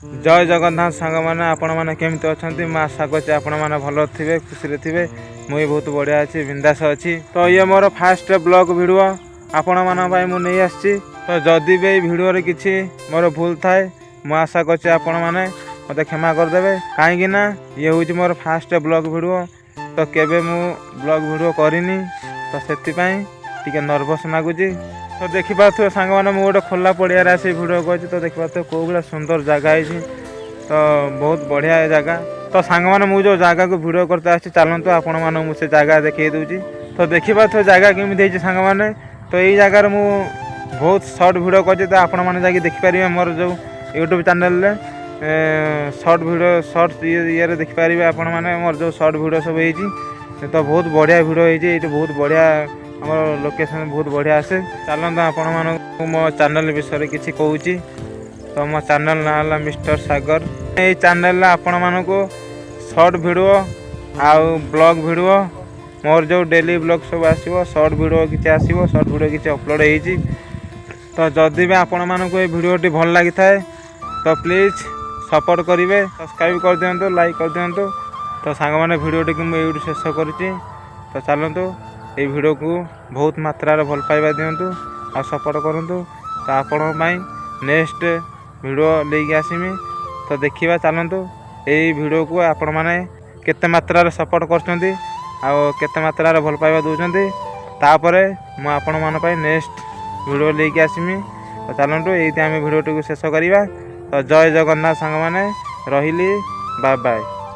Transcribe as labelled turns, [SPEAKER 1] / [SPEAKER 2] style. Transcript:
[SPEAKER 1] जय जगन्नाथ सांग मैंने आपण मैंने केमती अच्छा मैं आशा कर भल थे खुशी थे मुझे बहुत बढ़िया अच्छी बिंदास अच्छी। तो ये मोर फास्ट ब्लॉग वीडियो आपण मुझे आसी। तो जदि भी वीडियो किसी मोर भूल थाए मैं आशा कर मत क्षमा करदे कहीं ये हूँ मोर फास्ट ब्लॉग वीडियो। तो केबे मु ब्लॉग वीडियो करनी तो से नर्भस लगुच। तो देखिपे सांग मैंने मुझे गोटे खोला पड़िया आसी भिड कर। तो देखिपे कौ भाया सुंदर जगह है तो बहुत बढ़िया जगह। तो सांग मैंने मुझे जो जगह को भिड करते आसी चलतु आपण मुझे जगह देखी दूसरी। तो देखिपे जगह केमी सांग मैंने तो यही जगार मु बहुत सर्ट भिड कर आपण मैंने देखिपारे मोर जो YouTube channel short video short ये देखिपारे आपण मैंने मोर जो सर्ट भिडियो सब हो तो बहुत बढ़िया भिडियो ये बहुत बढ़िया आम लोकेशन बहुत बढ़िया आसे। चलते आपण मानक मो चैनल विषय किसी कहूँ। तो मो चैनल ना है मिस्टर सागर। ये चैनल आपण मानक सर्ट भिडियो आउ ब्लॉग भिडियो मोर जो डेली ब्लॉग सब आसो सर्ट भिडियो किसी आसो सर्ट भिडियो किसी अपलोड हो। तो जदि भी आपण मानक ये भिडियोटी भल लगी थाए तो प्लीज़ सपोर्ट करेंगे सब्सक्राइब कर दिंतु लाइक कर दिंतु। तो सांग मैंने भिडियोटी मुझे शेष कर। तो चलतु ये भिडियो को बहुत मात्रा भल पाइबा दिंतु आ सपोर्ट करूँ। तो आपण नेक्स्ट भिडियो लेके आसमी। तो देखा चलतु यही भिडियो को आपण मैंने केते मात्रा सपोर्ट करते मात्रा भल पाइबा दूसरी तापर मुझे नेक्स्ट भिडियो लेके आसमी। तो चलतु ये आम भिडियोटी को शेष करवा। तो जय जगन्नाथ सांग मैंने रही बाय बाय।